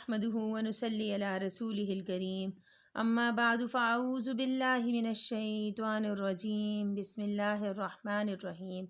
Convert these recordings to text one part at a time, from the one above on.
نحمده ونصلي على رسوله الكريم اما بعد فاعوذ باللہ من الشیطان الرجیم بسم اللہ الرحمن الرحیم۔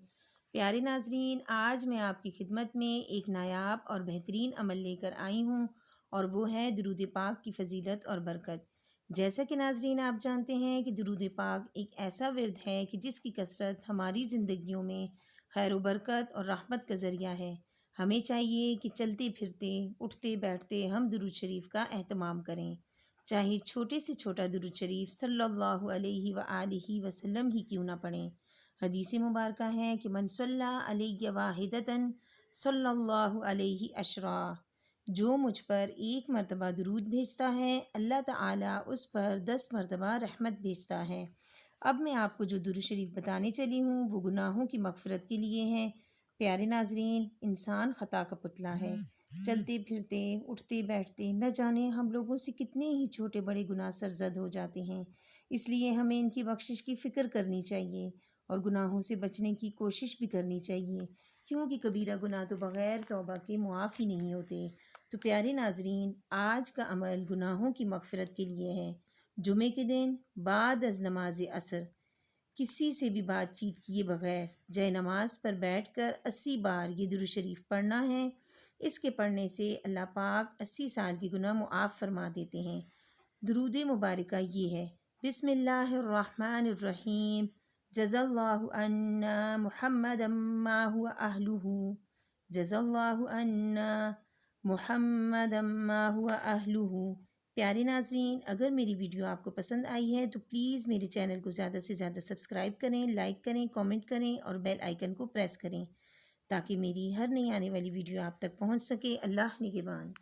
پیارے ناظرین، آج میں آپ کی خدمت میں ایک نایاب اور بہترین عمل لے کر آئی ہوں، اور وہ ہے درود پاک کی فضیلت اور برکت۔ جیسا کہ ناظرین آپ جانتے ہیں کہ درود پاک ایک ایسا ورد ہے کہ جس کی کثرت ہماری زندگیوں میں خیر و برکت اور رحمت کا ذریعہ ہے۔ ہمیں چاہیے کہ چلتے پھرتے اٹھتے بیٹھتے ہم درود شریف کا اہتمام کریں، چاہے چھوٹے سے چھوٹا درود شریف صلی اللہ علیہ وآلہ وسلم ہی کیوں نہ پڑھیں۔ حدیث مبارکہ ہے کہ من صلی علیہ واحدۃ صلی اللہ علیہ عشرا، جو مجھ پر ایک مرتبہ درود بھیجتا ہے اللہ تعالیٰ اس پر 10 مرتبہ رحمت بھیجتا ہے۔ اب میں آپ کو جو درود شریف بتانے چلی ہوں وہ گناہوں کی مغفرت کے لیے ہے۔ پیارے ناظرین، انسان خطا کا پتلا ہے، چلتے پھرتے اٹھتے بیٹھتے نہ جانے ہم لوگوں سے کتنے ہی چھوٹے بڑے گناہ سرزد ہو جاتے ہیں۔ اس لیے ہمیں ان کی بخشش کی فکر کرنی چاہیے اور گناہوں سے بچنے کی کوشش بھی کرنی چاہیے، کیونکہ کبیرہ گناہ تو بغیر توبہ کے معاف ہی نہیں ہوتے۔ تو پیارے ناظرین، آج کا عمل گناہوں کی مغفرت کے لیے ہے۔ جمعے کے دن بعد از نماز عصر کسی سے بھی بات چیت کیے بغیر جائے نماز پر بیٹھ کر 80 بار یہ درود شریف پڑھنا ہے۔ اس کے پڑھنے سے اللہ پاک 80 سال کی گناہ معاف فرما دیتے ہیں۔ درود مبارکہ یہ ہے: بسم اللہ الرحمن الرحیم، جزا اللہ عنا محمدا ما هو اہلہ، جزا اللہ عنا محمدا ما هو اہلہ۔ پیارے ناظرین، اگر میری ویڈیو آپ کو پسند آئی ہے تو پلیز میرے چینل کو زیادہ سے زیادہ سبسکرائب کریں، لائک کریں، کامنٹ کریں اور بیل آئیکن کو پریس کریں تاکہ میری ہر نئی آنے والی ویڈیو آپ تک پہنچ سکے۔ اللہ نگہبان۔